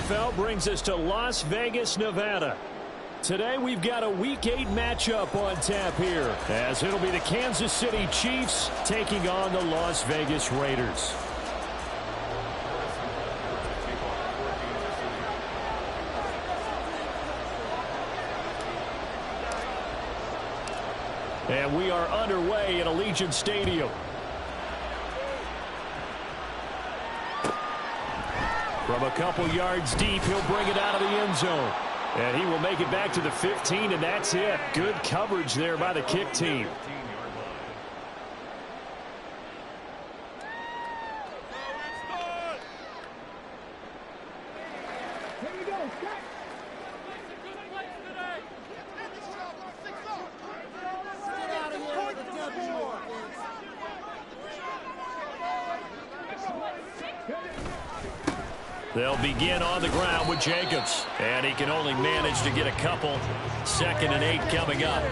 NFL brings us to Las Vegas, Nevada. Today we've got a Week 8 matchup on tap here, as it'll be the Kansas City Chiefs taking on the Las Vegas Raiders. And we are underway at Allegiant Stadium. From a couple yards deep, he'll bring it out of the end zone. And he will make it back to the 15, and that's it. Good coverage there by the kick team. They'll begin on the ground with Jacobs. And he can only manage to get a couple. 2nd and 8 coming up.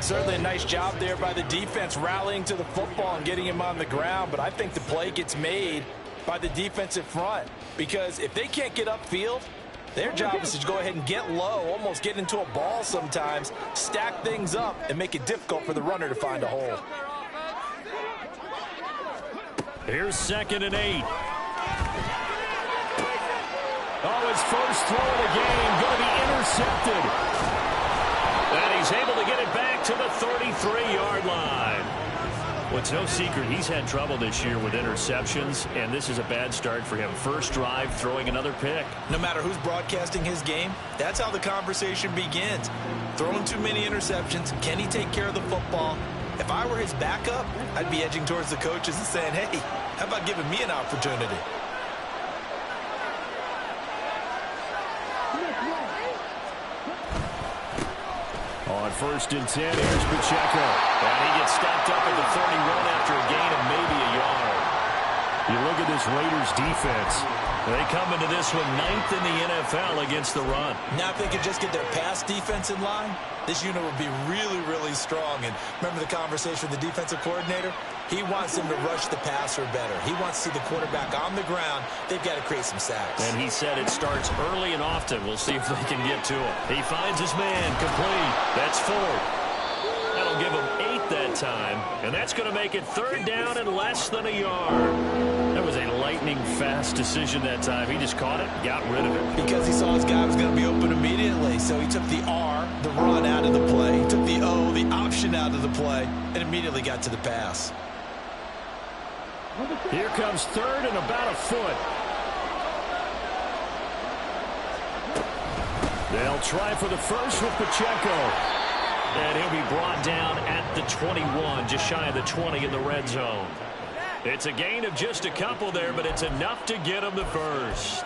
Certainly a nice job there by the defense rallying to the football and getting him on the ground. But I think the play gets made by the defensive front. Because if they can't get upfield, their job is to go ahead and get low, almost get into a ball sometimes, stack things up, and make it difficult for the runner to find a hole. Here's 2nd and 8. Oh, his first throw of the game going to be intercepted. And he's able to get it back to the 33-yard line. Well, it's no secret he's had trouble this year with interceptions, and this is a bad start for him. First drive, throwing another pick. No matter who's broadcasting his game, that's how the conversation begins. Throwing too many interceptions, can he take care of the football? If I were his backup, I'd be edging towards the coaches and saying, hey, how about giving me an opportunity? On 1st and 10, here's Pacheco. And he gets stopped up at the 31 after a gain of maybe a yard. You look at this Raiders defense. They come into this one 9th in the NFL against the run. Now if they could just get their pass defense in line, this unit would be really, really strong. And remember the conversation with the defensive coordinator? He wants them to rush the passer better. He wants to see the quarterback on the ground. They've got to create some sacks. And he said it starts early and often. We'll see if they can get to him. He finds his man complete. That's 4. That'll give him 8 that time. And that's going to make it 3rd down and less than a yard. That was a lightning-fast decision that time. He just caught it, got rid of it. Because he saw his guy was going to be open immediately. So he took the R, the run, out of the play. He took the O, the option, out of the play, and immediately got to the pass. Here comes 3rd and about a foot. They'll try for the first with Pacheco. And he'll be brought down at the 21, just shy of the 20 in the red zone. It's a gain of just a couple there, but it's enough to get him to first.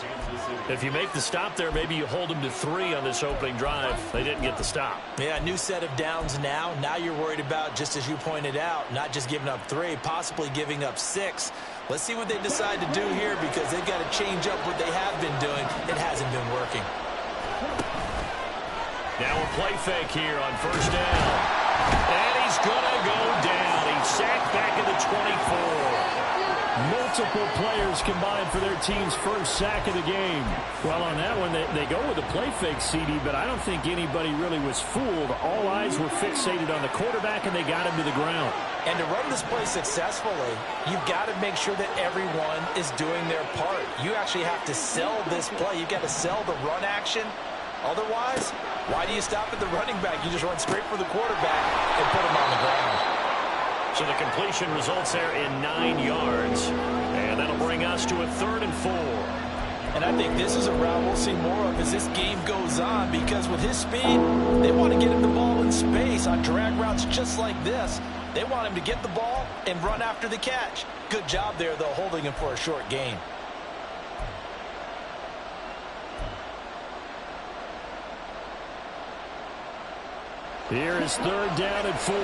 If you make the stop there, maybe you hold them to 3 on this opening drive. They didn't get the stop. Yeah, new set of downs now. Now you're worried about, just as you pointed out, not just giving up 3, possibly giving up 6. Let's see what they decide to do here, because they've got to change up what they have been doing. It hasn't been working. Now a play fake here on 1st down. And he's going to go down. He's sacked back at the 24. Multiple players combined for their team's first sack of the game. Well, on that one, they go with a play fake, CD, but I don't think anybody really was fooled. All eyes were fixated on the quarterback, and they got him to the ground. And to run this play successfully, you've got to make sure that everyone is doing their part. You actually have to sell this play. You've got to sell the run action. Otherwise, why do you stop at the running back? You just run straight for the quarterback and put him on the ground. So the completion results there in 9 yards. And that'll bring us to a 3rd and 4. And I think this is a route we'll see more of as this game goes on, because with his speed, they want to get him the ball in space on drag routes just like this. They want him to get the ball and run after the catch. Good job there, though, holding him for a short gain. Here is 3rd down and 4.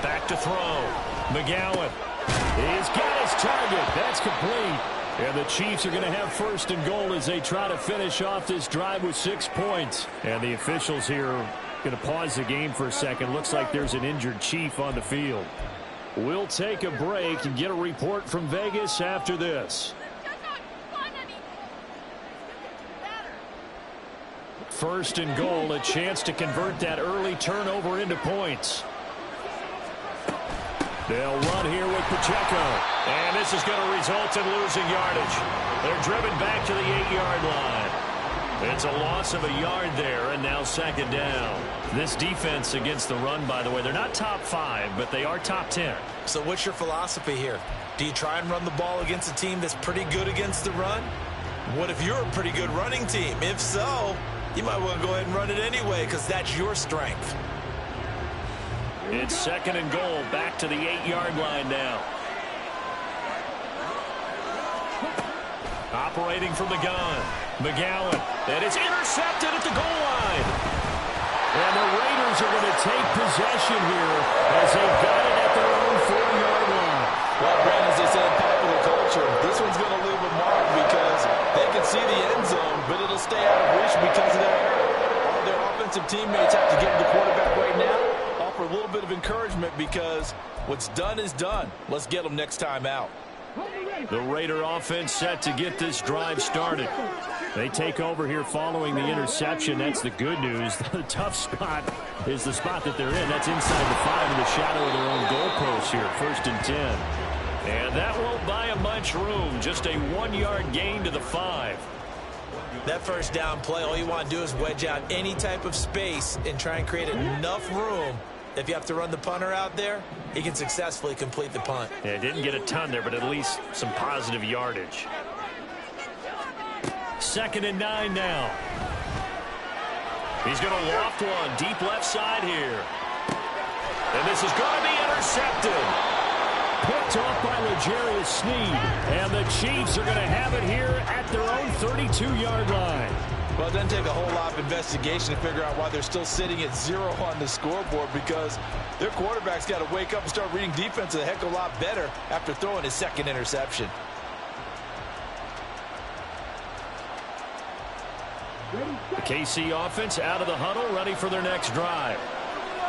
Back to throw. McGowan. He's got his target. That's complete. And the Chiefs are going to have 1st and goal as they try to finish off this drive with 6 points. And the officials here Going to pause the game for a second. Looks like there's an injured Chief on the field. We'll take a break and get a report from Vegas after this. First and goal, a chance to convert that early turnover into points. They'll run here with Pacheco. And this is going to result in losing yardage. They're driven back to the 8-yard line. It's a loss of a yard there, and now second down. This defense against the run, by the way, they're not top 5, but they are top 10. So what's your philosophy here? Do you try and run the ball against a team that's pretty good against the run? What if you're a pretty good running team? If so, you might want to go ahead and run it anyway because that's your strength. It's second and goal, back to the 8-yard line now. Operating from the gun, McGowan. And it's intercepted at the goal line. And the Raiders are going to take possession here as they've got it at their own 4-yard line. Well, Brandon, as they say in popular culture, this one's going to leave a mark because they can see the end zone, but it'll stay out of reach because of that error. All their offensive teammates have to give the quarterback right now. Offer a little bit of encouragement because what's done is done. Let's get them next time out. The Raider offense set to get this drive started. They take over here following the interception. That's the good news. The tough spot is the spot that they're in. That's inside the 5 in the shadow of their own goalpost here. First and 10. And that won't buy them much room. Just a 1-yard gain to the 5. That first down play, all you want to do is wedge out any type of space and try and create enough room. If you have to run the punter out there, he can successfully complete the punt. Yeah, didn't get a ton there, but at least some positive yardage. Second and 9 now. He's going to loft one deep left side here. And this is going to be intercepted. Picked off by L'Jarius Sneed. And the Chiefs are going to have it here at their own 32-yard line. Well, it doesn't take a whole lot of investigation to figure out why they're still sitting at 0 on the scoreboard because their quarterback's got to wake up and start reading defense a heck of a lot better after throwing his second interception. The KC offense out of the huddle, ready for their next drive.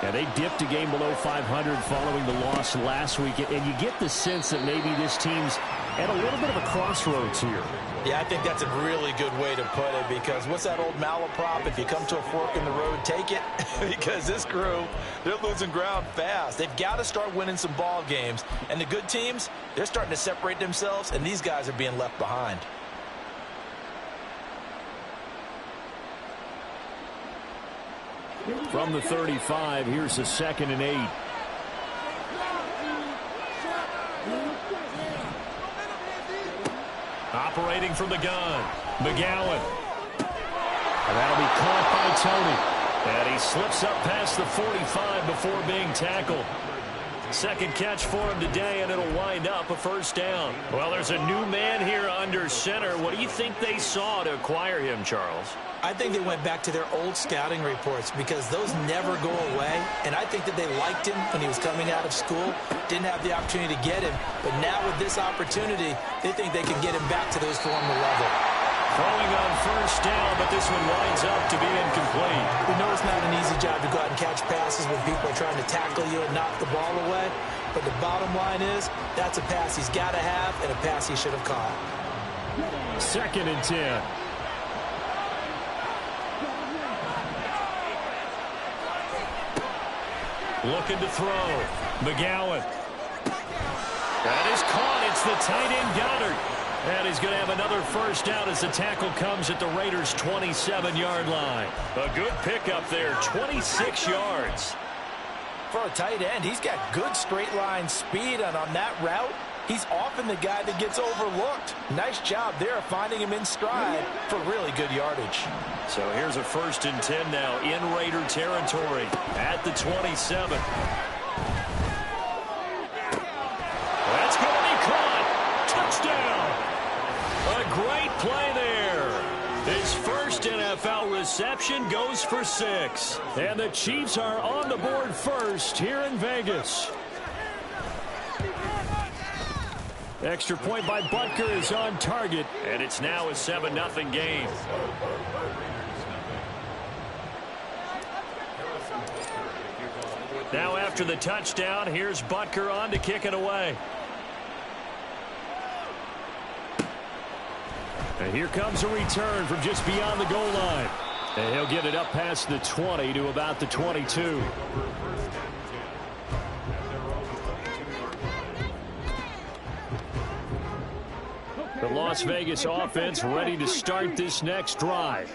Yeah, they dipped a game below 500 following the loss last week, and you get the sense that maybe this team's at a little bit of a crossroads here. Yeah, I think that's a really good way to put it because what's that old malaprop? If you come to a fork in the road, take it. Because this crew, they're losing ground fast. They've got to start winning some ball games. And the good teams, they're starting to separate themselves, and these guys are being left behind. From the 35, here's the second and 8. Operating from the gun, McGowan. And that'll be caught by Tony. And he slips up past the 45 before being tackled. Second catch for him today, and it'll wind up a first down. Well, there's a new man here under center. What do you think they saw to acquire him, Charles? I think they went back to their old scouting reports because those never go away. And I think that they liked him when he was coming out of school. Didn't have the opportunity to get him. But now with this opportunity, they think they can get him back to his former level. Throwing on first down, but this one winds up to be incomplete. We know it's not an easy job to go out and catch passes when people are trying to tackle you and knock the ball away. But the bottom line is, that's a pass he's got to have and a pass he should have caught. Second and 10. Looking to throw. McGowan. That is caught. It's the tight end Goddard. And he's going to have another first down as the tackle comes at the Raiders' 27-yard line. A good pickup there, 26 yards. For a tight end, he's got good straight line speed, and on that route, he's often the guy that gets overlooked. Nice job there finding him in stride for really good yardage. So here's a first and 10 now in Raider territory at the 27. That's going to be caught. Touchdown. A great play there. His first NFL reception goes for 6. And the Chiefs are on the board first here in Vegas. Extra point by Butker is on target, and it's now a 7-0 game. Now after the touchdown, here's Butker on to kick it away. And here comes a return from just beyond the goal line. And he'll get it up past the 20 to about the 22. The Las Vegas offense ready to start this next drive.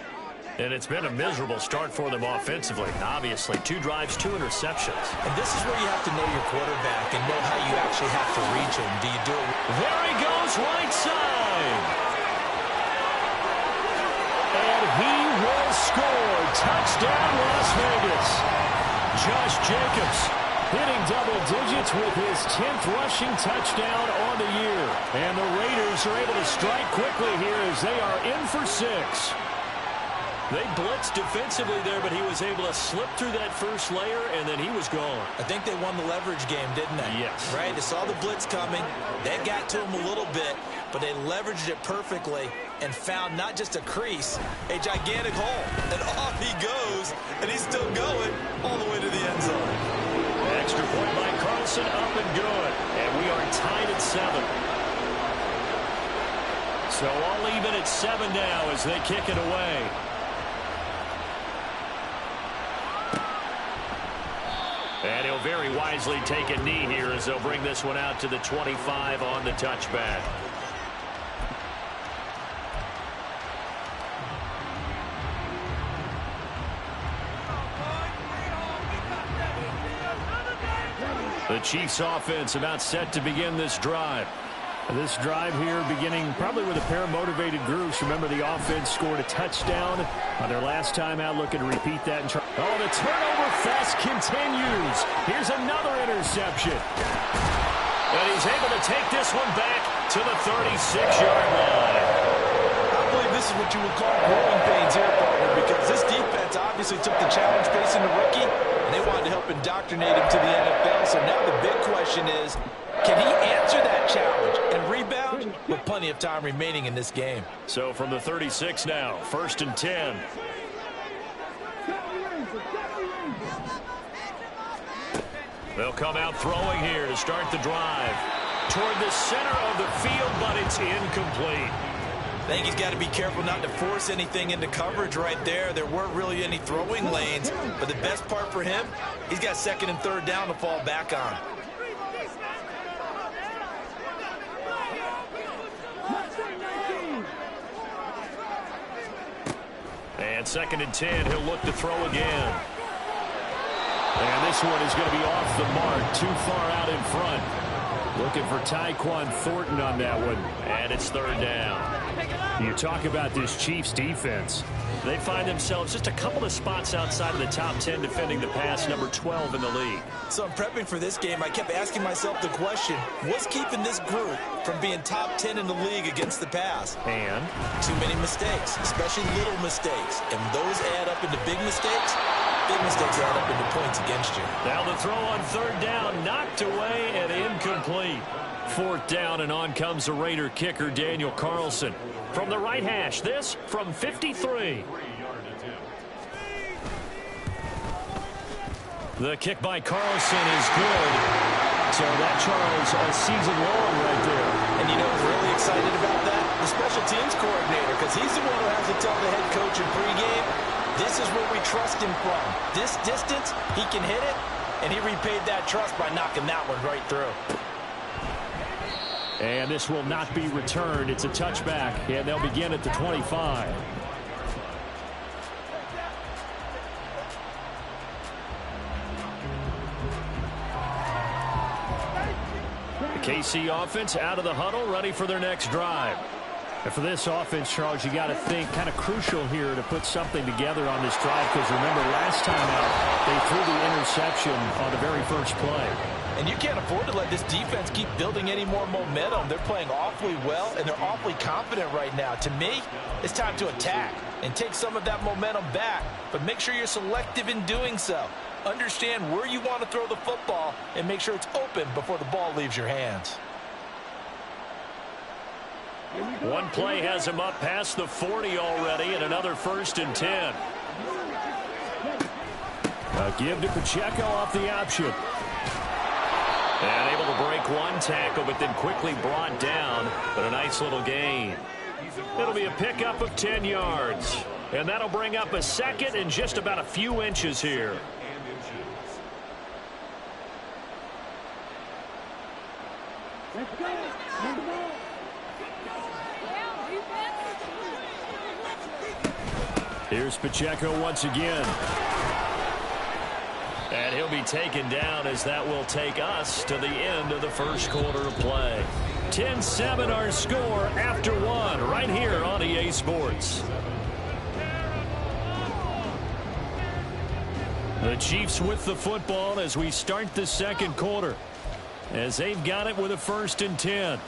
And it's been a miserable start for them offensively. Obviously, 2 drives, 2 interceptions. And this is where you have to know your quarterback and know how you actually have to reach him. Do you do it? There he goes, right side. And he will score. Touchdown, Las Vegas. Josh Jacobs hitting double digits with his 10th rushing touchdown on the year. And the Raiders are able to strike quickly here as they are in for 6. They blitzed defensively there, but he was able to slip through that first layer, and then he was gone. I think they won the leverage game, didn't they? Yes. Right? They saw the blitz coming. They got to him a little bit, but they leveraged it perfectly and found not just a crease, a gigantic hole. And off he goes, and he's still going all the way to the end zone. Extra point by Carlson, up and good. And we are tied at 7. So all even at 7 now as they kick it away. And he'll very wisely take a knee here as they'll bring this one out to the 25 on the touchback. The Chiefs offense about set to begin this drive. This drive here beginning probably with a pair of motivated groups. Remember, the offense scored a touchdown on their last time out. Looking to repeat that. Oh, the turnover fest continues. Here's another interception. And he's able to take this one back to the 36-yard line. I believe this is what you would call growing pains here, partner, because this defense obviously took the challenge facing the rookie, and they wanted to help indoctrinate him to the NFL. So now the big question is, can he answer that challenge and rebound with plenty of time remaining in this game? So from the 36 now, 1st and 10. They'll come out throwing here to start the drive. Toward the center of the field, but it's incomplete. I think he's got to be careful not to force anything into coverage right there. There weren't really any throwing lanes, but the best part for him, he's got 2nd and 3rd down to fall back on. And 2nd and 10, he'll look to throw again. And this one is going to be off the mark, too far out in front. Looking for Tyquan Thornton on that one. And it's 3rd down. You talk about this Chiefs defense. They find themselves just a couple of spots outside of the top 10 defending the pass, number 12 in the league. So I'm prepping for this game. I kept asking myself the question, what's keeping this group from being top 10 in the league against the pass? And? Too many mistakes, especially little mistakes. And those add up into big mistakes. Big mistakes add up into points against you. Now the throw on 3rd down, knocked away and incomplete. 4th down, and on comes the Raider kicker, Daniel Carlson. From the right hash, this from 53. The kick by Carlson is good. So that, Charles, a season long right there. And you know who's really excited about that? The special teams coordinator, because he's the one who has to tell the head coach in pregame, this is where we trust him from. This distance, he can hit it, and he repaid that trust by knocking that one right through. And this will not be returned. It's a touchback, and they'll begin at the 25. The KC offense out of the huddle, ready for their next drive. And for this offense, Charles, you got to think kind of crucial here to put something together on this drive, because remember, last time out, they threw the interception on the very first play. And you can't afford to let this defense keep building any more momentum. They're playing awfully well, and they're awfully confident right now. To me, it's time to attack and take some of that momentum back, but make sure you're selective in doing so. Understand where you want to throw the football and make sure it's open before the ball leaves your hands. One play has him up past the 40 already, and another 1st and 10. A give to Pacheco off the option. And able to break one tackle, but then quickly brought down. But a nice little gain. It'll be a pickup of 10 yards. And that'll bring up a second and just about a few inches here. Here's Pacheco once again. And he'll be taken down as that will take us to the end of the first quarter of play. 10-7 our score after one right here on EA Sports. The Chiefs with the football as we start the second quarter, as they've got it with a 1st and 10.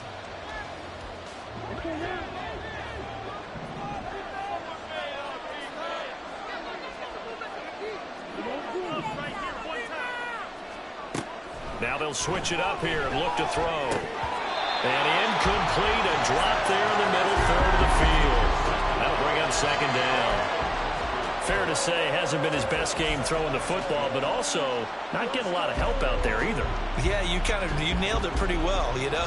Now they'll switch it up here and look to throw. And incomplete, a drop there in the middle third of the field. That'll bring up 2nd down. Fair to say, hasn't been his best game throwing the football, but also not getting a lot of help out there either. Yeah, you nailed it pretty well, you know.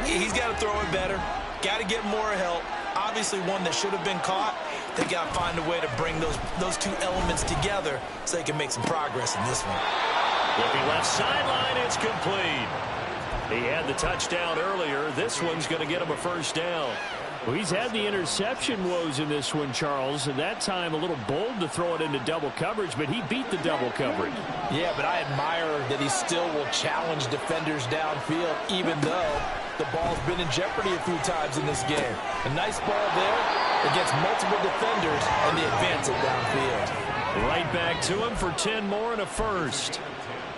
He's got to throw it better, got to get more help. Obviously one that should have been caught. They got to find a way to bring those two elements together so they can make some progress in this one. Looking left sideline, it's complete. He had the touchdown earlier. This one's going to get him a 1st down. Well, he's had the interception woes in this one, Charles, and that time a little bold to throw it into double coverage, but he beat the double coverage. Yeah, but I admire that he still will challenge defenders downfield, even though the ball's been in jeopardy a few times in this game. A nice ball there against multiple defenders, and they advance it downfield. Right back to him for 10 more and a 1st.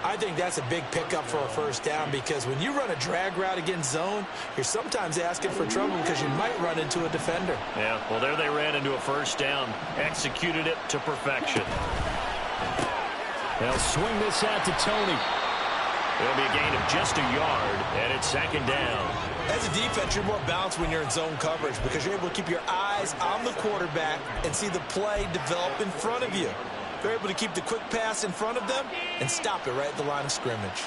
I think that's a big pickup for a 1st down, because when you run a drag route against zone, you're sometimes asking for trouble because you might run into a defender. Yeah, well, there they ran into a 1st down. Executed it to perfection. They'll swing this out to Tony. It'll be a gain of just a yard, and it's 2nd down. As a defense, you're more balanced when you're in zone coverage because you're able to keep your eyes on the quarterback and see the play develop in front of you. They're able to keep the quick pass in front of them and stop it right at the line of scrimmage.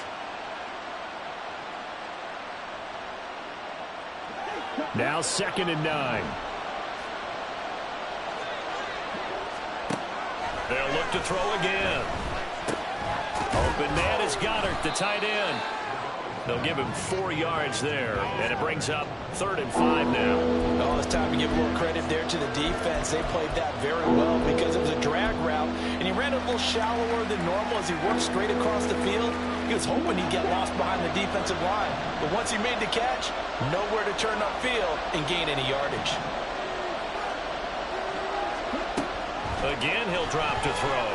Now 2nd and 9. They'll look to throw again. Open man is Goddard, the tight end. They'll give him 4 yards there, and it brings up 3rd and 5 now. Oh, it's time to give a little credit there to the defense. They played that very well because it was a drag route, and he ran a little shallower than normal as he worked straight across the field. He was hoping he'd get lost behind the defensive line, but once he made the catch, nowhere to turn upfield and gain any yardage. Again, he'll drop to throw.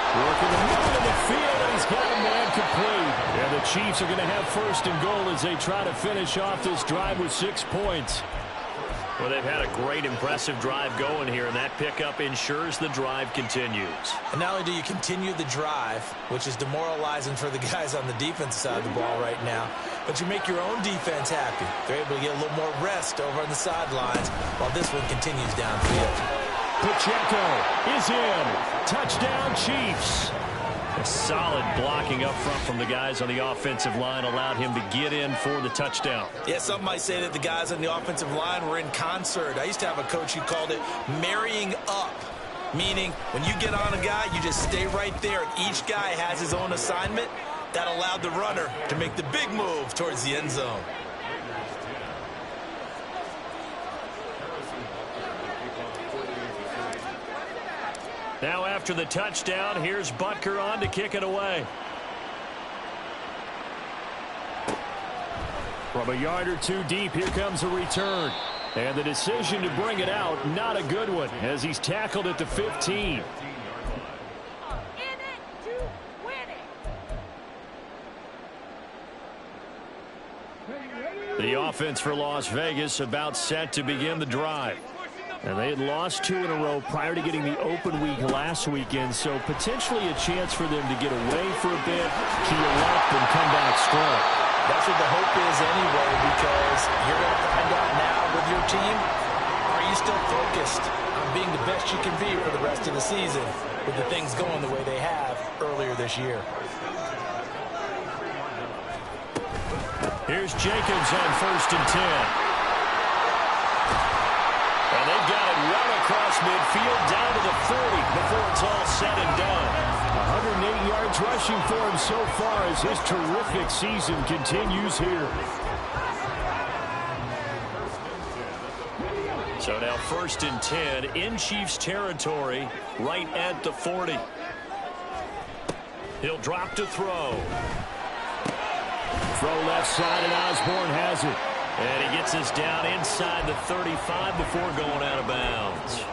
Working the middle of the field, and he's got a man complete. And the Chiefs are going to have 1st and goal as they try to finish off this drive with 6 points. Well, they've had a great, impressive drive going here, and that pickup ensures the drive continues. And not only do you continue the drive, which is demoralizing for the guys on the defensive side of the ball right now, but you make your own defense happy. They're able to get a little more rest over on the sidelines while this one continues downfield. Pacheco is in. Touchdown, Chiefs. A solid blocking up front from the guys on the offensive line allowed him to get in for the touchdown. Yeah, some might say that the guys on the offensive line were in concert. I used to have a coach who called it marrying up, meaning when you get on a guy, you just stay right there, and each guy has his own assignment. That allowed the runner to make the big move towards the end zone. Now after the touchdown, here's Butker on to kick it away. From a yard or 2 deep, here comes a return. And the decision to bring it out, not a good one, as he's tackled at the 15. The offense for Las Vegas about set to begin the drive. And they had lost 2 in a row prior to getting the open week last weekend, so potentially a chance for them to get away for a bit, keel up, and come back strong. That's what the hope is anyway, because you're going to find out now with your team, Are you still focused on being the best you can be for the rest of the season with the things going the way they have earlier this year? Here's Jacobs on 1st and 10. And they've got it run across midfield down to the 40 before it's all said and done. 108 yards rushing for him so far as his terrific season continues here. So now 1st and 10 in Chiefs territory right at the 40. He'll drop to throw. Throw left side, and Osborne has it. And he gets us down inside the 35 before going out of bounds.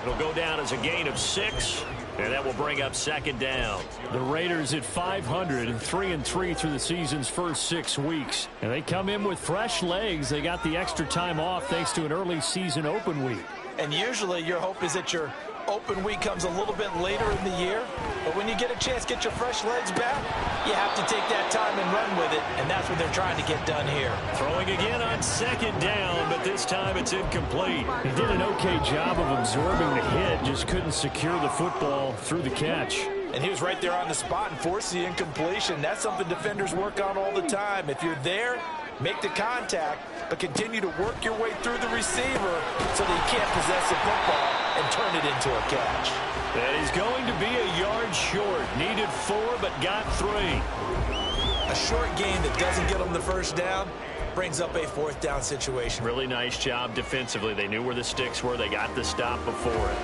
It'll go down as a gain of 6, and that will bring up 2nd down. The Raiders at 500 and 3-3 through the season's first 6 weeks. And they come in with fresh legs. They got the extra time off thanks to an early season open week. And usually your hope is that your open week comes a little bit later in the year. But when you get a chance to get your fresh legs back, you have to take that time and run with it. And that's what they're trying to get done here. Throwing again on 2nd down, but this time it's incomplete. He did an okay job of absorbing the hit, just couldn't secure the football through the catch. And he was right there on the spot and forced the incompletion. That's something defenders work on all the time. If you're there, make the contact, but continue to work your way through the receiver so that you can't possess the football and turn it into a catch. And he's going to be a yard short. Needed 4, but got 3. A short gain that doesn't get him the 1st down brings up a 4th down situation. Really nice job defensively. They knew where the sticks were. They got the stop before it.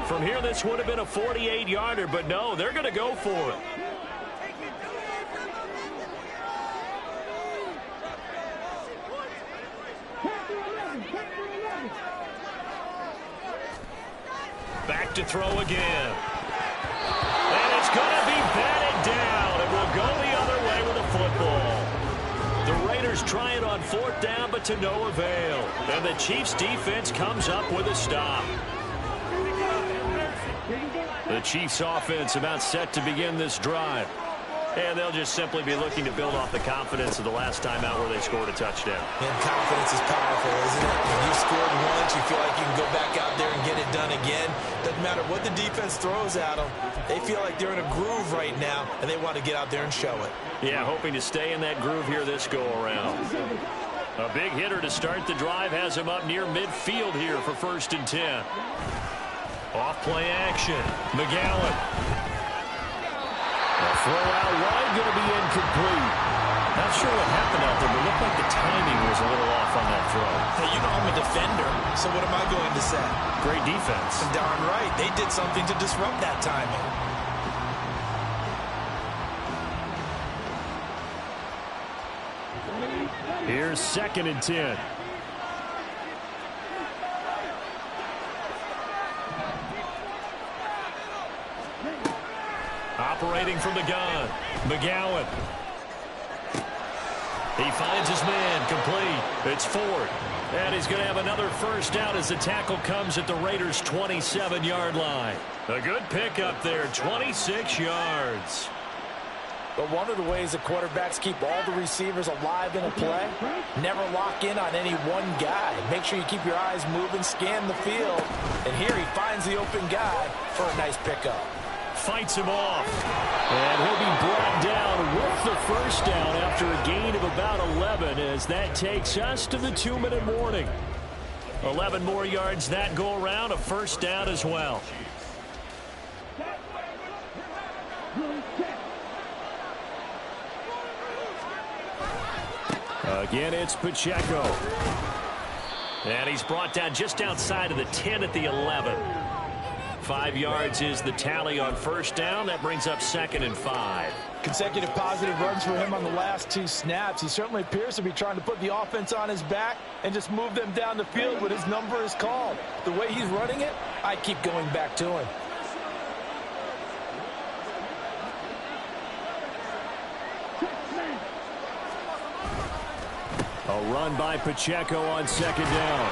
From here, this would have been a 48-yarder, but no, they're going to go for it. Back to throw again. And it's going to be batted down. It will go the other way with the football. The Raiders try it on 4th down, but to no avail. And the Chiefs defense comes up with a stop. The Chiefs offense about set to begin this drive. And they'll just simply be looking to build off the confidence of the last time out where they scored a touchdown. And confidence is powerful, isn't it? When you scored once, you feel like you can go back out there and get it done again. Doesn't matter what the defense throws at them. They feel like they're in a groove right now, and they want to get out there and show it. Yeah, hoping to stay in that groove here this go-around. A big hitter to start the drive has him up near midfield here for 1st and 10. Off-play action. McGowan. The throw out wide going to be incomplete. Not sure what happened out there, but it looked like the timing was a little off on that throw. Hey, you know I'm a defender, so what am I going to say? Great defense. Darn right. They did something to disrupt that timing. Here's 2nd and 10. Operating from the gun, McGowan. He finds his man, complete. It's Ford. And he's going to have another 1st down as the tackle comes at the Raiders' 27-yard line. A good pickup there, 26 yards. But one of the ways the quarterbacks keep all the receivers alive in a play, never lock in on any one guy. Make sure you keep your eyes moving, scan the field. And here he finds the open guy for a nice pickup. Fights him off. And he'll be brought down with the 1st down after a gain of about 11 as that takes us to the 2-minute warning. 11 more yards that go around, a 1st down as well. Again, it's Pacheco. And he's brought down just outside of the 10 at the 11. 5 yards is the tally on 1st down. That brings up 2nd and 5. Consecutive positive runs for him on the last 2 snaps. He certainly appears to be trying to put the offense on his back and just move them down the field when his number is called. The way he's running it, I keep going back to him. A run by Pacheco on 2nd down.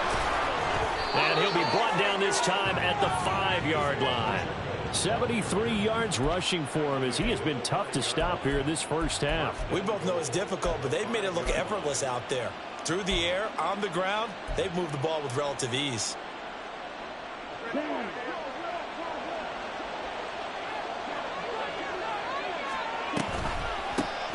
And he'll be brought down this time at the 5-yard line. 73 yards rushing for him as he has been tough to stop here this 1st half. We both know it's difficult, but they've made it look effortless out there. Through the air, on the ground, they've moved the ball with relative ease.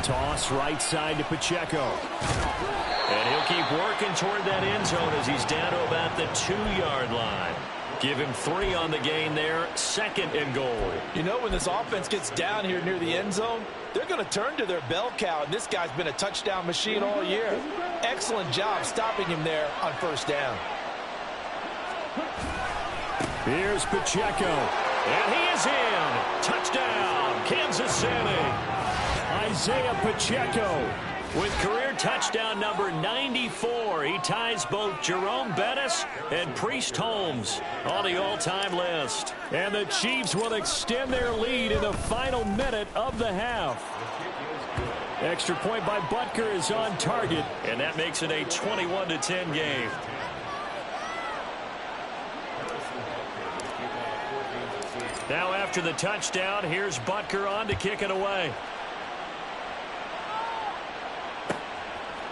Toss right side to Pacheco. And he'll keep working toward that end zone as he's down to about the 2-yard line. Give him 3 on the gain there, 2nd and goal. You know, when this offense gets down here near the end zone, they're going to turn to their bell cow, and this guy's been a touchdown machine all year. Excellent job stopping him there on first down. Here's Pacheco, and he is in. Touchdown, Kansas City. Isaiah Pacheco with career touchdown number 94. He ties both Jerome Bettis and Priest Holmes on the all-time list. And the Chiefs will extend their lead in the final minute of the half. Extra point by Butker is on target, and that makes it a 21-10 game. Now after the touchdown, here's Butker on to kick it away.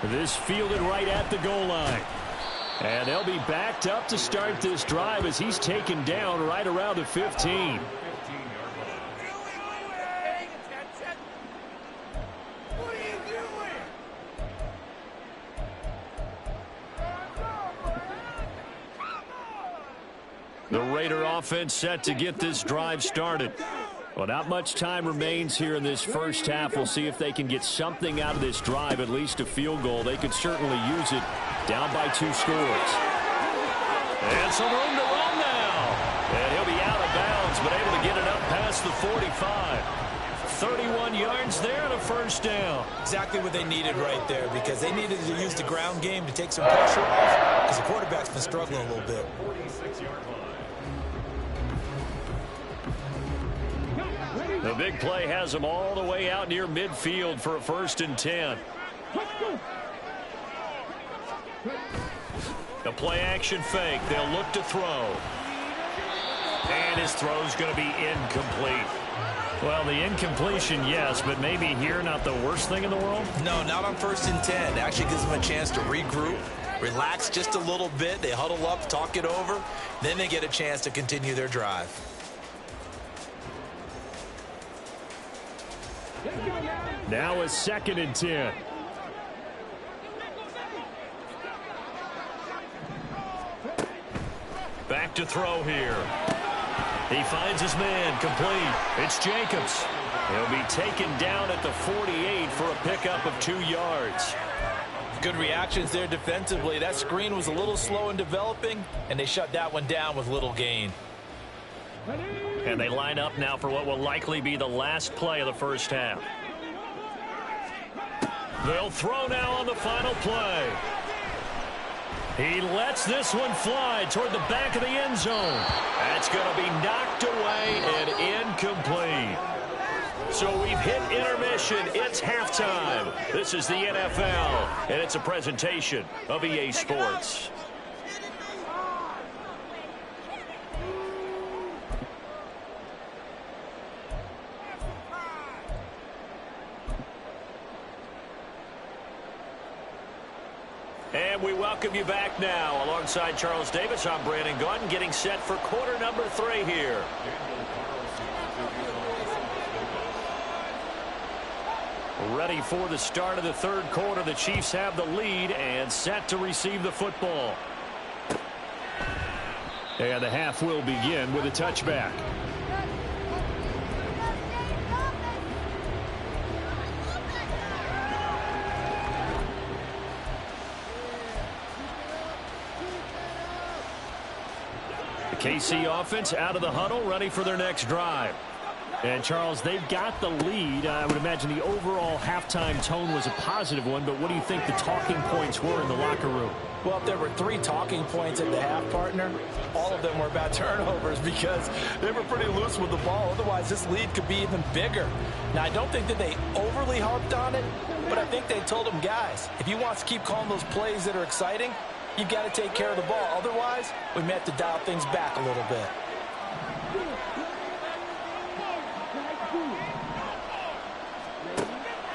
This fielded right at the goal line. And they'll be backed up to start this drive as he's taken down right around the 15. The Raider offense set to get this drive started. Well, not much time remains here in this first half. We'll see if they can get something out of this drive, at least a field goal. They could certainly use it down by 2 scores. And some room to run now. And he'll be out of bounds, but able to get it up past the 45. 31 yards there and a first down. Exactly what they needed right there, because they needed to use the ground game to take some pressure off, because the quarterback's been struggling a little bit. The big play has them all the way out near midfield for a 1st and 10. The play action fake. They'll look to throw. And his throw's going to be incomplete. Well, the incompletion, yes, but maybe here not the worst thing in the world? No, not on 1st and 10. It actually gives them a chance to regroup, relax just a little bit. They huddle up, talk it over. Then they get a chance to continue their drive. Now a 2nd and 10. Back to throw here. He finds his man, complete. It's Jacobs. He'll be taken down at the 48 for a pickup of 2 yards. Good reactions there defensively. That screen was a little slow in developing, and they shut that one down with little gain. And they line up now for what will likely be the last play of the first half. They'll throw now on the final play. He lets this one fly toward the back of the end zone. That's going to be knocked away and incomplete. So we've hit intermission. It's halftime. This is the NFL, and it's a presentation of EA Sports. And we welcome you back now. Alongside Charles Davis, I'm Brandon Gaudin, getting set for quarter number 3 here. Ready for the start of the 3rd quarter. The Chiefs have the lead and set to receive the football. And the half will begin with a touchback. KC offense out of the huddle, ready for their next drive. And, Charles, they've got the lead. I would imagine the overall halftime tone was a positive one, but what do you think the talking points were in the locker room? Well, if there were 3 talking points at the half, partner, all of them were about turnovers because they were pretty loose with the ball. Otherwise, this lead could be even bigger. Now, I don't think that they overly harped on it, but I think they told them, guys, if you want to keep calling those plays that are exciting, you've got to take care of the ball. Otherwise, we may have to dial things back a little bit.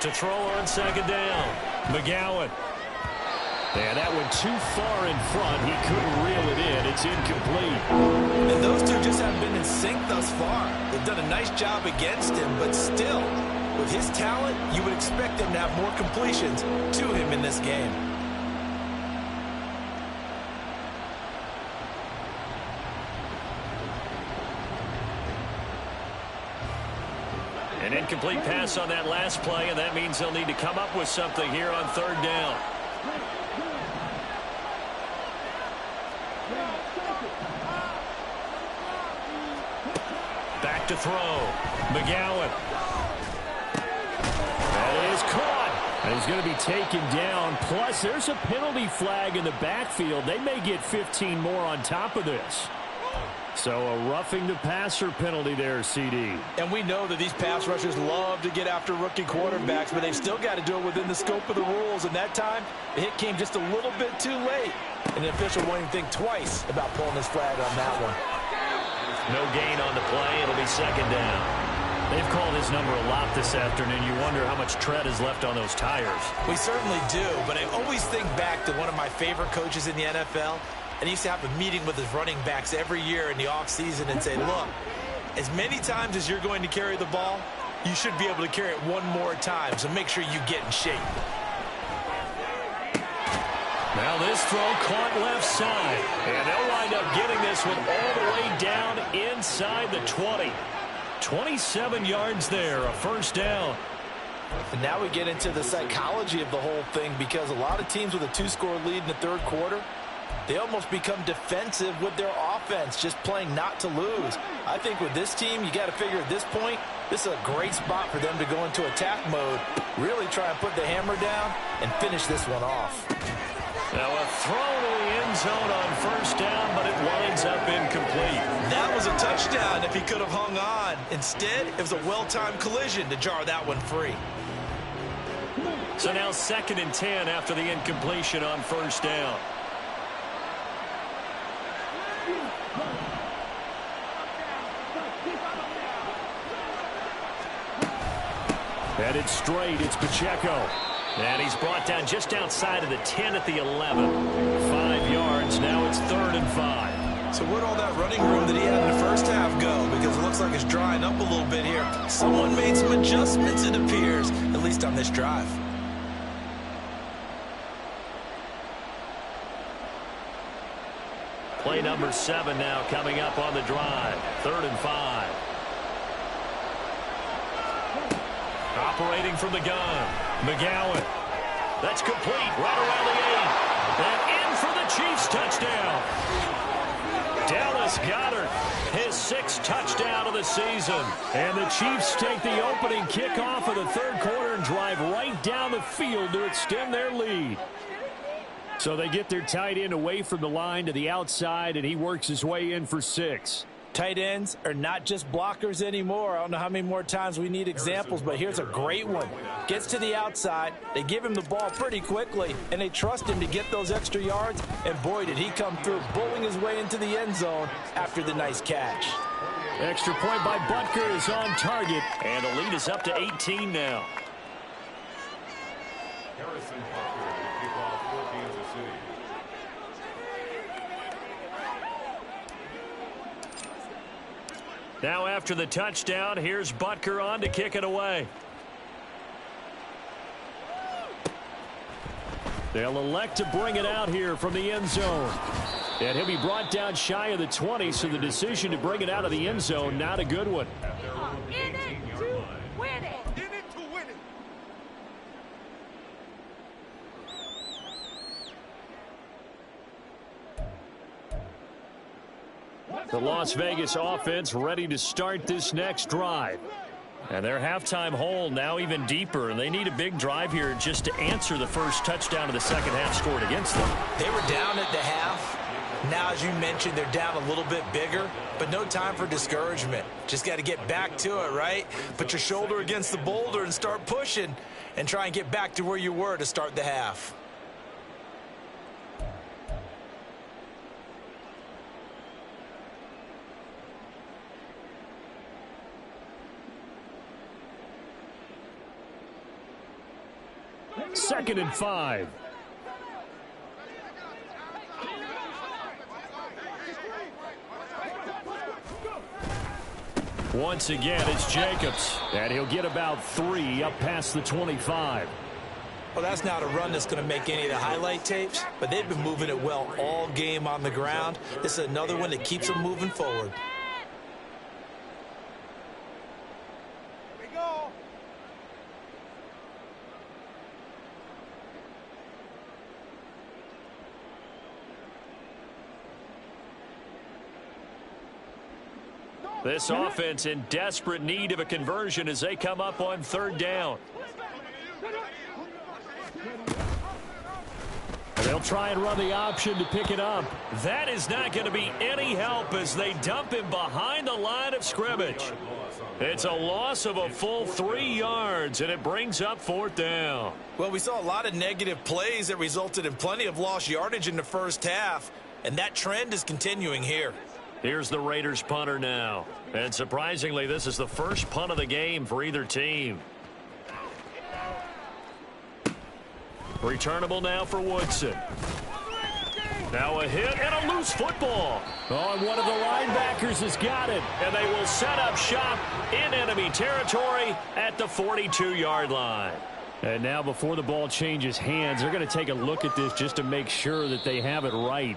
To throw on 2nd down. McGowan. And that went too far in front. He couldn't reel it in. It's incomplete. And those two just haven't been in sync thus far. They've done a nice job against him, but still, with his talent, you would expect him to have more completions to him in this game. An incomplete pass on that last play, and that means they'll need to come up with something here on third down. Back to throw. McGowan. That is caught. And he's going to be taken down. Plus, there's a penalty flag in the backfield. They may get 15 more on top of this. So a roughing the passer penalty there, CD. And we know that these pass rushers love to get after rookie quarterbacks, but they've still got to do it within the scope of the rules. And that time, the hit came just a little bit too late. And the official won't even think twice about pulling his flag on that one. No gain on the play. It'll be second down. They've called his number a lot this afternoon. You wonder how much tread is left on those tires. We certainly do, but I always think back to one of my favorite coaches in the NFL. And he used to have a meeting with his running backs every year in the offseason and say, look, as many times as you're going to carry the ball, you should be able to carry it one more time, so make sure you get in shape. Now this throw caught left side. And they'll wind up getting this one all the way down inside the 20. 27 yards there, a first down. And now we get into the psychology of the whole thing, because a lot of teams with a two-score lead in the third quarter, they almost become defensive with their offense, just playing not to lose. I think with this team, you got to figure at this point, this is a great spot for them to go into attack mode, really try and put the hammer down and finish this one off. Now a throw to the end zone on first down, but it winds up incomplete. That was a touchdown if he could have hung on. Instead, it was a well-timed collision to jar that one free. So now 2nd and 10 after the incompletion on first down. Headed straight, it's Pacheco. And he's brought down just outside of the 10 at the 11. 5 yards, now it's 3rd and 5. So where'd all that running room that he had in the first half go? Because it looks like it's drying up a little bit here. Someone made some adjustments, it appears, at least on this drive. Play number 7 now coming up on the drive. 3rd and 5. Operating from the gun. McGowan. That's complete right around the 8. And in for the Chiefs touchdown. Dallas Goedert, his 6th touchdown of the season. And the Chiefs take the opening kickoff of the third quarter and drive right down the field to extend their lead. So they get their tight end away from the line to the outside, and he works his way in for 6. Tight ends are not just blockers anymore. I don't know how many more times we need examples, but here's a great one. Gets to the outside, they give him the ball pretty quickly, and they trust him to get those extra yards, and boy, did he come through, bowling his way into the end zone after the nice catch. Extra point by Butker is on target, and the lead is up to 18 now. Harrison Butker to kick off for Kansas City. Now after the touchdown, here's Butker on to kick it away. They'll elect to bring it out here from the end zone. And he'll be brought down shy of the 20, so the decision to bring it out of the end zone, not a good one. In it to win it. In it to win it. The Las Vegas offense ready to start this next drive. And their halftime hole now even deeper, and they need a big drive here just to answer the first touchdown of the second half scored against them. They were down at the half. Now, as you mentioned, they're down a little bit bigger, but no time for discouragement. Just got to get back to it, right? Put your shoulder against the boulder and start pushing and try and get back to where you were to start the half. Second and 5. Once again, it's Jacobs. And he'll get about 3 up past the 25. Well, that's not a run that's going to make any of the highlight tapes, but they've been moving it well all game on the ground. This is another one that keeps them moving forward. Here we go. This offense in desperate need of a conversion as they come up on 3rd down. They'll try and run the option to pick it up. That is not going to be any help as they dump him behind the line of scrimmage. It's a loss of a full 3 yards, and it brings up 4th down. Well, we saw a lot of negative plays that resulted in plenty of lost yardage in the first half, and that trend is continuing here. Here's the Raiders punter now. And surprisingly, this is the first punt of the game for either team. Returnable now for Woodson. Now a hit and a loose football. Oh, and one of the linebackers has got it. And they will set up shop in enemy territory at the 42-yard line. And now before the ball changes hands, they're going to take a look at this just to make sure that they have it right.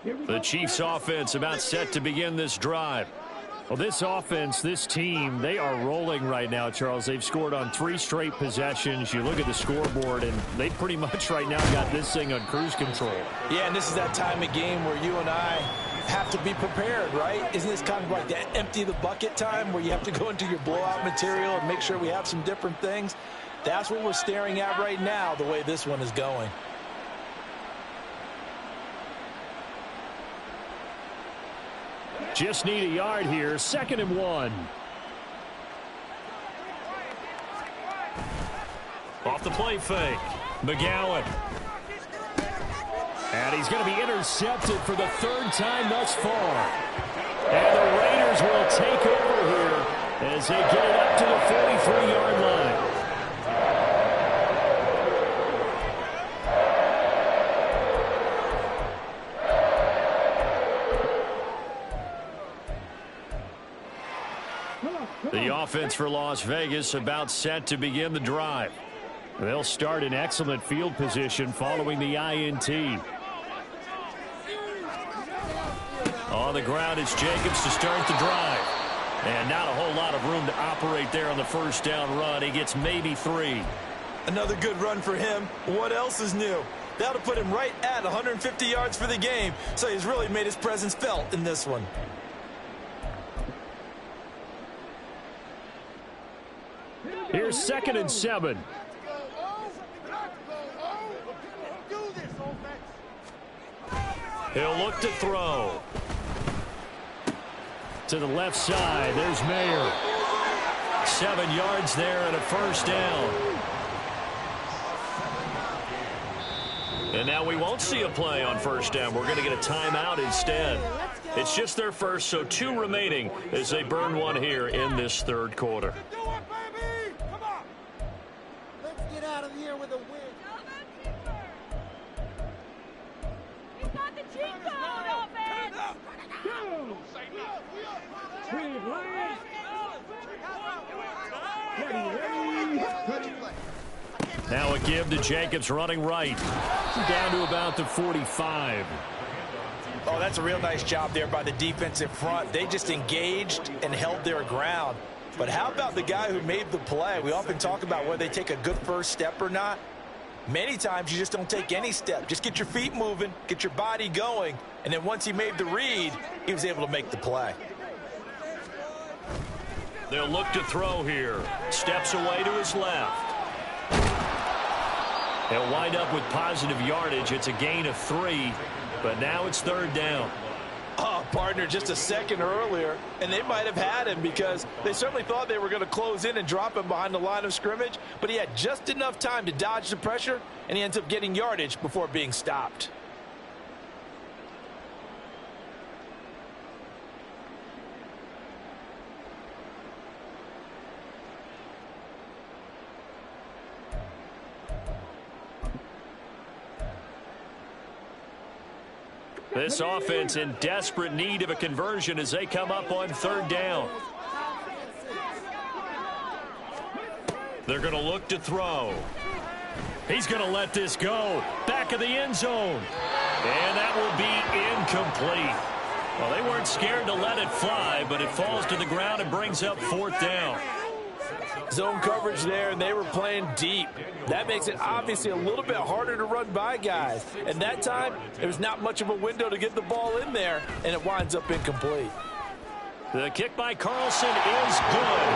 The Chiefs offense about set to begin this drive. Well, this offense, this team, they are rolling right now, Charles. They've scored on 3 straight possessions. You look at the scoreboard, and they pretty much right now got this thing on cruise control. Yeah, and this is that time of game where you and I have to be prepared, right? Isn't this kind of like that empty the bucket time where you have to go into your blowout material and make sure we have some different things? That's what we're staring at right now, the way this one is going. Just need a yard here. 2nd and 1. Off the play fake. McGowan. And he's going to be intercepted for the 3rd time thus far. And the Raiders will take over here as they get it up to the 43-yard line. The offense for Las Vegas about set to begin the drive. They'll start in excellent field position following the INT. On the ground, it's Jacobs to start the drive. And not a whole lot of room to operate there on the 1st down run. He gets maybe 3. Another good run for him. What else is new? That'll put him right at 150 yards for the game. So he's really made his presence felt in this one. Here's 2nd and 7. He'll look to throw. To the left side, there's Mayer. 7 yards there and a 1st down. And now we won't see a play on 1st down. We're going to get a timeout instead. It's just their first, so 2 remaining as they burn one here in this 3rd quarter. Out of here with a win. He's got the cheat code open. Now a give to Jacobs running right. Down to about the 45. Oh, that's a real nice job there by the defensive front. They just engaged and held their ground. But how about the guy who made the play? We often talk about whether they take a good first step or not. Many times you just don't take any step. Just get your feet moving, get your body going, and then once he made the read, he was able to make the play. They'll look to throw here. Steps away to his left. They'll wind up with positive yardage. It's a gain of 3, but now it's 3rd down. Oh, partner, just a second earlier, and they might have had him because they certainly thought they were going to close in and drop him behind the line of scrimmage, but he had just enough time to dodge the pressure, and he ends up getting yardage before being stopped. This offense in desperate need of a conversion as they come up on 3rd down. They're going to look to throw. He's going to let this go. Back of the end zone. And that will be incomplete. Well, they weren't scared to let it fly, but it falls to the ground and brings up 4th down. Zone coverage there, and they were playing deep. That makes it obviously a little bit harder to run by guys. And that time, there's not much of a window to get the ball in there, and it winds up incomplete. The kick by Carlson is good.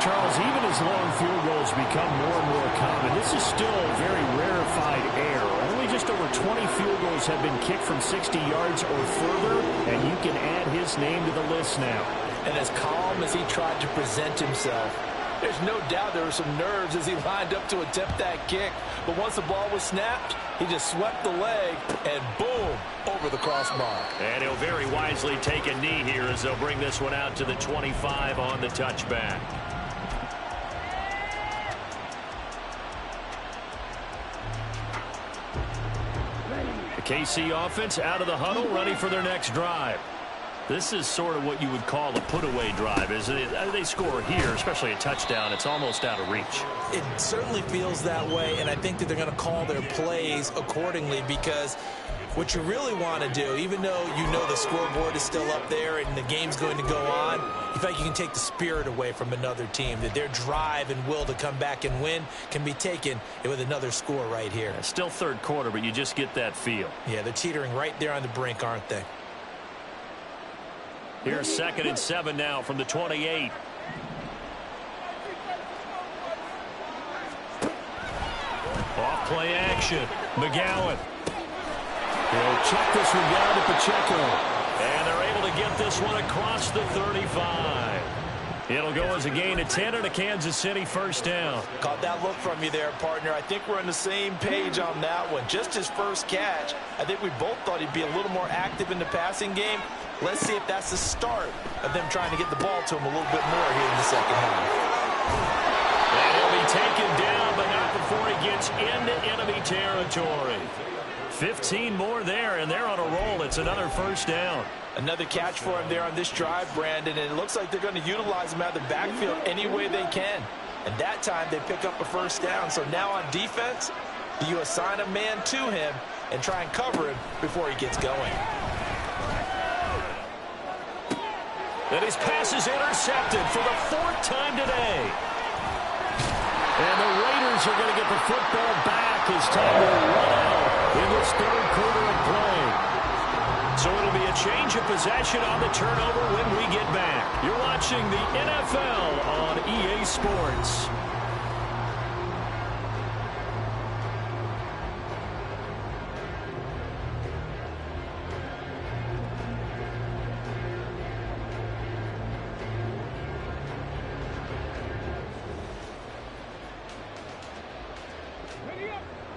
Charles, even as long field goals become more and more common, this is still a very rarefied air. Only just over 20 field goals have been kicked from 60 yards or further, and you can add his name to the list now. And as calm as he tried to present himself, there's no doubt there were some nerves as he lined up to attempt that kick. But once the ball was snapped, he just swept the leg and boom, over the crossbar. And he'll very wisely take a knee here as they'll bring this one out to the 25 on the touchback. The KC offense out of the huddle, ready for their next drive. This is sort of what you would call a put-away drive, isn't it? They score here, especially a touchdown. It's almost out of reach. It certainly feels that way, and I think that they're going to call their plays accordingly because what you really want to do, even though you know the scoreboard is still up there and the game's going to go on, you feel like you can take the spirit away from another team, that their drive and will to come back and win can be taken with another score right here. It's still 3rd quarter, but you just get that feel. Yeah, they're teetering right there on the brink, aren't they? Here's 2nd and 7 now from the 28. Off play action. McGowan. He'll check this one down to Pacheco. And they're able to get this one across the 35. It'll go as a gain of 10 and a Kansas City 1st down. Caught that look from you there, partner. I think we're on the same page on that one. Just his first catch. I think we both thought he'd be a little more active in the passing game. Let's see if that's the start of them trying to get the ball to him a little bit more here in the second half. And he'll be taken down, but not before he gets into enemy territory. 15 more there, and they're on a roll. It's another 1st down. Another catch for him there on this drive, Brandon, and it looks like they're going to utilize him out of the backfield any way they can. And that time they pick up a 1st down. So now on defense, you assign a man to him and try and cover him before he gets going. And his pass is intercepted for the 4th time today. And the Raiders are going to get the football back as time will run out in this 3rd quarter of play. So it'll be a change of possession on the turnover when we get back. You're watching the NFL on EA Sports.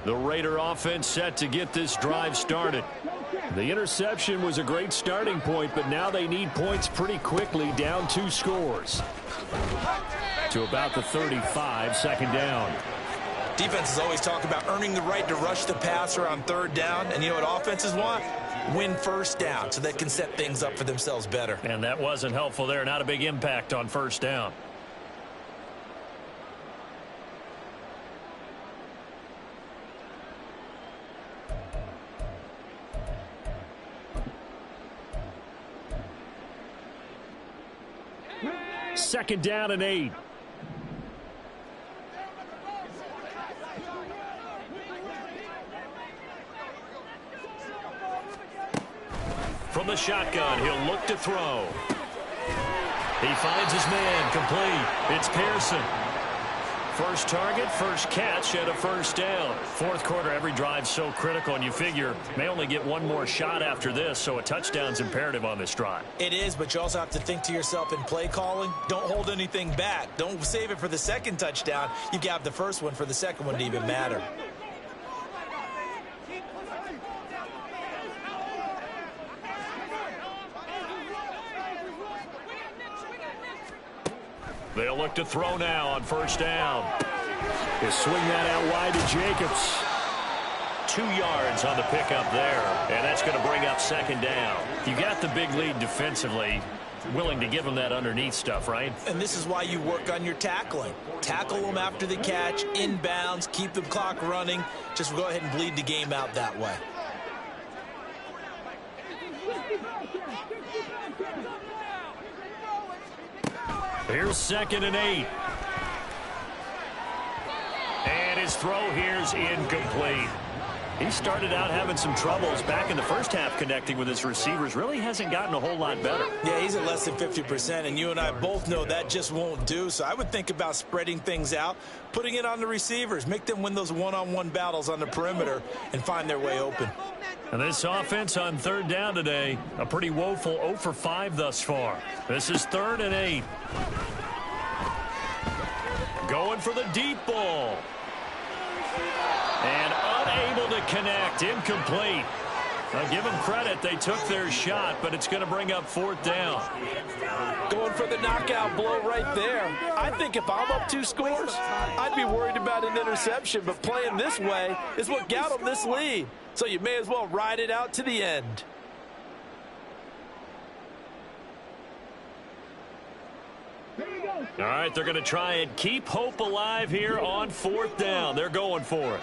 The Raider offense set to get this drive started. The interception was a great starting point, but now they need points pretty quickly, down 2 scores. To about the 35, 2nd down. Defenses always talk about earning the right to rush the passer on 3rd down, and you know what offenses want? Win 1st down so they can set things up for themselves better. And that wasn't helpful there. Not a big impact on 1st down. Second down and 8. From the shotgun, he'll look to throw. He finds his man, complete. It's Pearson. First target, first catch, and a first down. Fourth quarter, every drive so critical, and you figure may only get one more shot after this, so a touchdown's imperative on this drive. It is, but you also have to think to yourself in play calling, don't hold anything back. Don't save it for the second touchdown. You got the first one for the second one to even matter. They'll look to throw now on first down. They swing that out wide to Jacobs. 2 yards on the pickup there, and that's going to bring up second down. You got the big lead defensively, willing to give them that underneath stuff, right? And this is why you work on your tackling. Tackle them after the catch, inbounds, keep the clock running. Just go ahead and bleed the game out that way. Here's 2nd and 8. And his throw here's incomplete. He started out having some troubles back in the first half connecting with his receivers. Really hasn't gotten a whole lot better. Yeah, he's at less than 50%, and you and I both know that just won't do. So I would think about spreading things out, putting it on the receivers, make them win those one-on-one battles on the perimeter and find their way open. And this offense on third down today, a pretty woeful 0 for 5 thus far. This is 3rd and 8. Going for the deep ball. And unable to connect. Incomplete. Now give them credit. They took their shot, but it's going to bring up 4th down. Going for the knockout blow right there. I think if I'm up 2 scores, I'd be worried about an interception, but playing this way is what got them this lead. So you may as well ride it out to the end. All right, they're going to try and keep hope alive here on 4th down. They're going for it.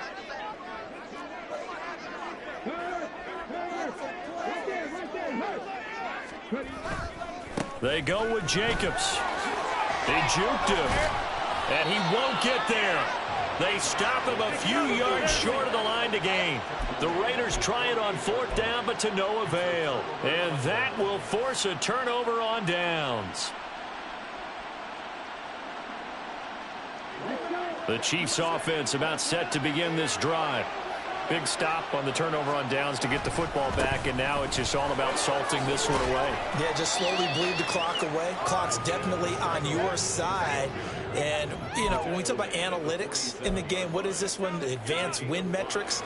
They go with Jacobs. They juked him, and he won't get there. They stop him a few yards short of the line to gain. The Raiders try it on 4th down, but to no avail. And that will force a turnover on downs. The Chiefs offense about set to begin this drive. Big stop on the turnover on downs to get the football back, and now it's just all about salting this one away. Yeah, just slowly bleed the clock away. Clock's definitely on your side. And, you know, when we talk about analytics in the game, what is this one? The advanced win metrics?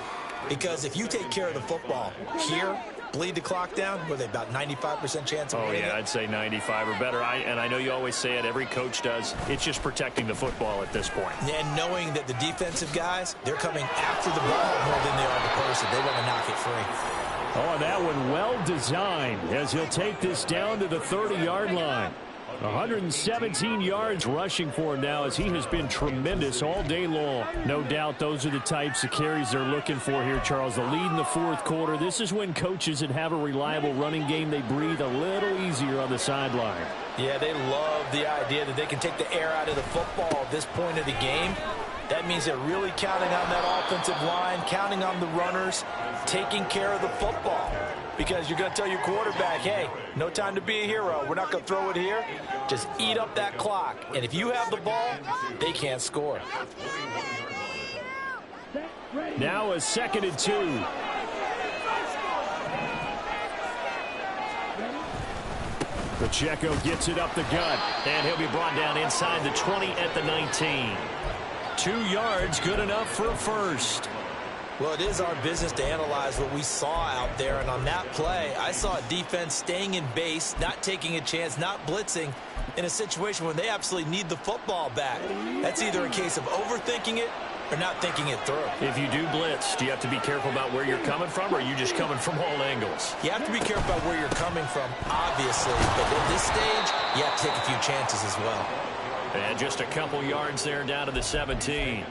Because if you take care of the football here, bleed the clock down, were they about 95% chance of winning? Oh, yeah, I'd say 95 or better. And I know you always say it, every coach does. It's just protecting the football at this point. And knowing that the defensive guys, they're coming after the ball more than they are the person. They want to knock it free. Oh, that one well designed as he'll take this down to the 30-yard line. 117 yards rushing for him now as he has been tremendous all day long. No doubt those are the types of carries they're looking for here, Charles. The lead in the fourth quarter. This is when coaches that have a reliable running game, they breathe a little easier on the sideline. Yeah, they love the idea that they can take the air out of the football at this point of the game. That means they're really counting on that offensive line, counting on the runners, taking care of the football. Because you're going to tell your quarterback, hey, no time to be a hero. We're not going to throw it here. Just eat up that clock. And if you have the ball, they can't score. Now a 2nd and 2. Pacheco gets it up the gut. And he'll be brought down inside the 20 at the 19. 2 yards, good enough for a first. Well, it is our business to analyze what we saw out there. And on that play, I saw a defense staying in base, not taking a chance, not blitzing in a situation where they absolutely need the football back. That's either a case of overthinking it or not thinking it through. If you do blitz, do you have to be careful about where you're coming from, or are you just coming from all angles? You have to be careful about where you're coming from, obviously. But at this stage, you have to take a few chances as well. And just a couple yards there down to the 17.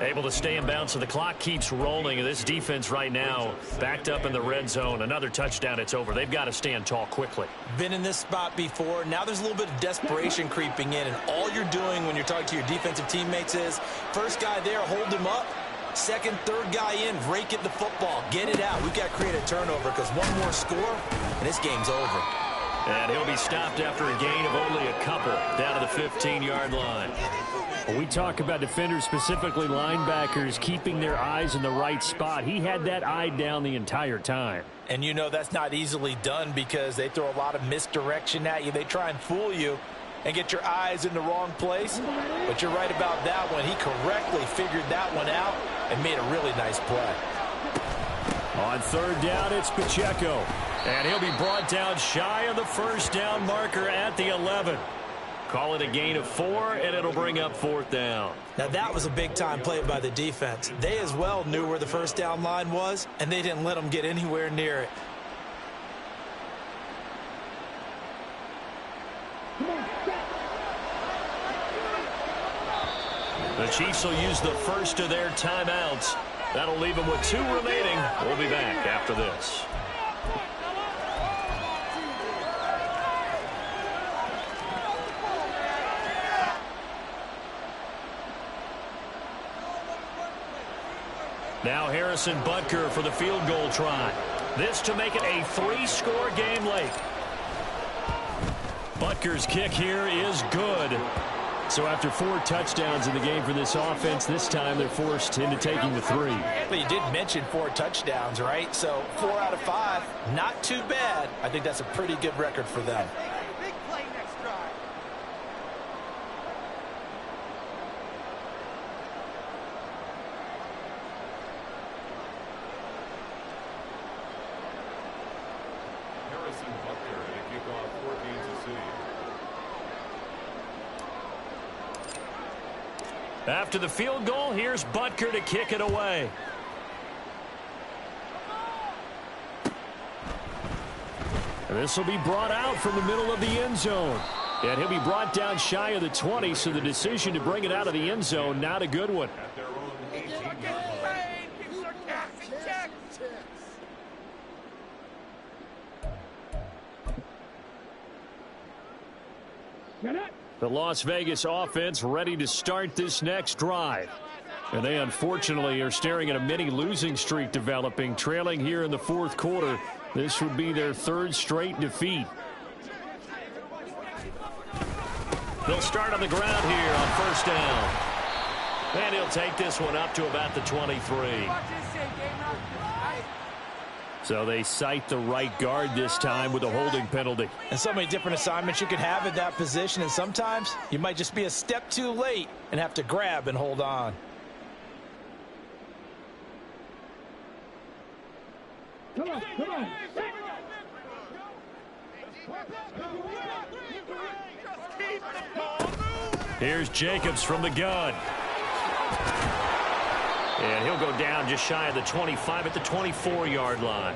Able to stay in bounds, so the clock keeps rolling. And this defense right now backed up in the red zone. Another touchdown, it's over. They've got to stand tall quickly. Been in this spot before. Now there's a little bit of desperation creeping in. And all you're doing when you're talking to your defensive teammates is, first guy there, hold him up. Second, third guy in, rake at the football. Get it out. We've got to create a turnover because one more score, and this game's over. And he'll be stopped after a gain of only a couple down to the 15-yard line. When we talk about defenders, specifically linebackers, keeping their eyes in the right spot, he had that eye down the entire time. And you know that's not easily done because they throw a lot of misdirection at you. They try and fool you and get your eyes in the wrong place. But you're right about that one. He correctly figured that one out and made a really nice play. On third down, it's Pacheco. And he'll be brought down shy of the first down marker at the 11. Call it a gain of 4, and it'll bring up fourth down. Now, that was a big-time play by the defense. They as well knew where the first down line was, and they didn't let them get anywhere near it. The Chiefs will use the first of their timeouts. That'll leave them with 2 remaining. We'll be back after this. Now Harrison Butker for the field goal try. This to make it a 3-score game late. Butker's kick here is good. So after 4 touchdowns in the game for this offense, this time they're forced into taking the 3. But you did mention 4 touchdowns, right? So 4 out of 5, not too bad. I think that's a pretty good record for them. Big play next drive. Harrison Butker to kick off for Kansas City. After the field goal, here's Butker to kick it away. And this will be brought out from the middle of the end zone. And he'll be brought down shy of the 20, so the decision to bring it out of the end zone, not a good one. At their own 18-yard line. The Las Vegas offense ready to start this next drive. And they unfortunately are staring at a mini losing streak developing, trailing here in the 4th quarter. This would be their 3rd straight defeat. They'll start on the ground here on first down. And he'll take this one up to about the 23. So they cite the right guard this time with a holding penalty. And so many different assignments you could have in that position, and sometimes you might just be a step too late and have to grab and hold on. Come on. Here's Jacobs from the gun. And he'll go down just shy of the 25 at the 24-yard line.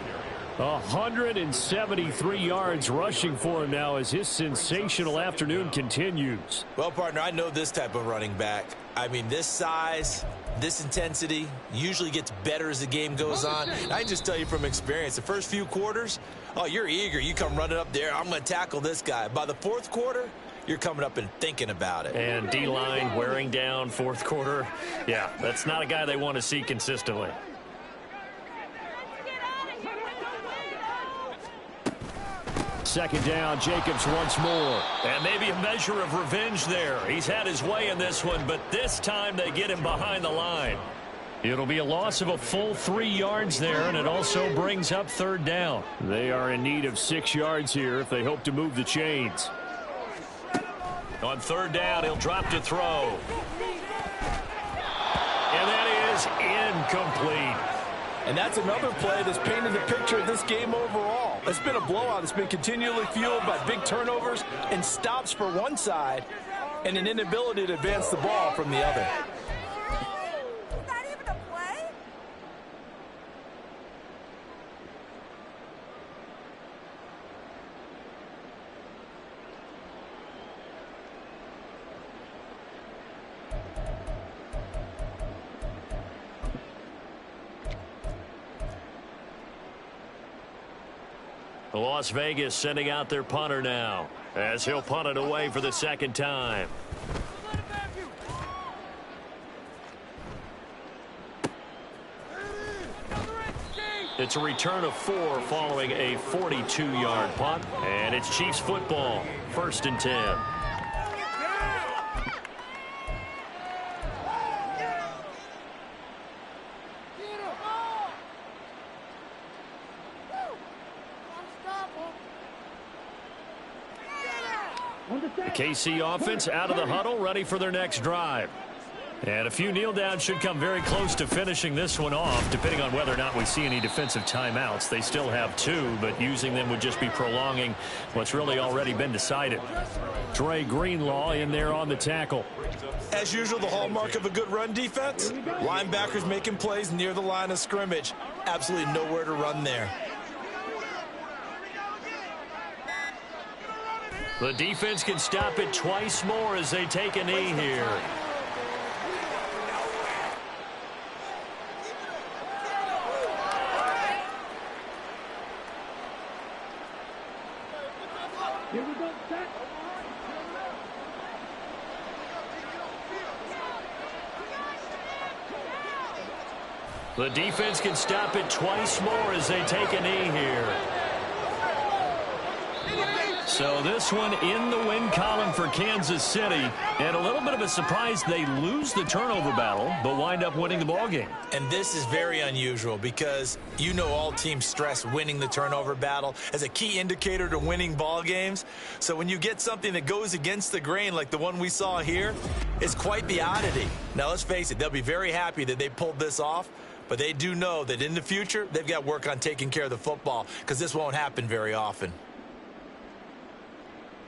173 yards rushing for him now as his sensational afternoon continues. Well, partner, I know this type of running back. I mean, this size, this intensity usually gets better as the game goes on. I can just tell you from experience, the first few quarters, oh, you're eager. You come running up there, I'm going to tackle this guy. By the 4th quarter, you're coming up and thinking about it. And D-line wearing down 4th quarter. Yeah, that's not a guy they want to see consistently. Second down, Jacobs once more. And maybe a measure of revenge there. He's had his way in this one, but this time they get him behind the line. It'll be a loss of a full 3 yards there, and it also brings up 3rd down. They are in need of 6 yards here if they hope to move the chains. On 3rd down, he'll drop to throw. And that is incomplete. And that's another play that's painted the picture of this game overall. It's been a blowout. It's been continually fueled by big turnovers and stops for one side and an inability to advance the ball from the other. Is that even a play? Las Vegas sending out their punter now as he'll punt it away for the 2nd time. It's a return of 4 following a 42-yard punt, and it's Chiefs football, 1st and 10. The KC offense out of the huddle, ready for their next drive. And a few kneel downs should come very close to finishing this one off, depending on whether or not we see any defensive timeouts. They still have 2, but using them would just be prolonging what's really already been decided. Dre Greenlaw in there on the tackle. As usual, the hallmark of a good run defense, linebackers making plays near the line of scrimmage. Absolutely nowhere to run there. The defense can stop it twice more as they take a knee here. The defense can stop it twice more as they take a knee here. So this one in the win column for Kansas City. And a little bit of a surprise, they lose the turnover battle, but wind up winning the ballgame. And this is very unusual because you know all teams stress winning the turnover battle as a key indicator to winning ball games. So when you get something that goes against the grain like the one we saw here, it's quite the oddity. Now let's face it, they'll be very happy that they pulled this off. But they do know that in the future, they've got work on taking care of the football because this won't happen very often.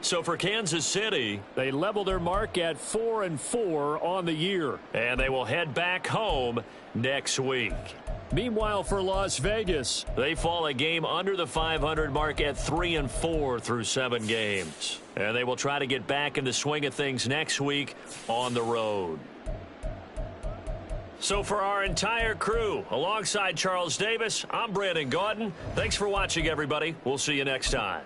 So for Kansas City, they level their mark at 4-4 on the year. And they will head back home next week. Meanwhile, for Las Vegas, they fall a game under the 500 mark at 3-4 through 7 games. And they will try to get back in the swing of things next week on the road. So for our entire crew, alongside Charles Davis, I'm Brandon Gaudin. Thanks for watching, everybody. We'll see you next time.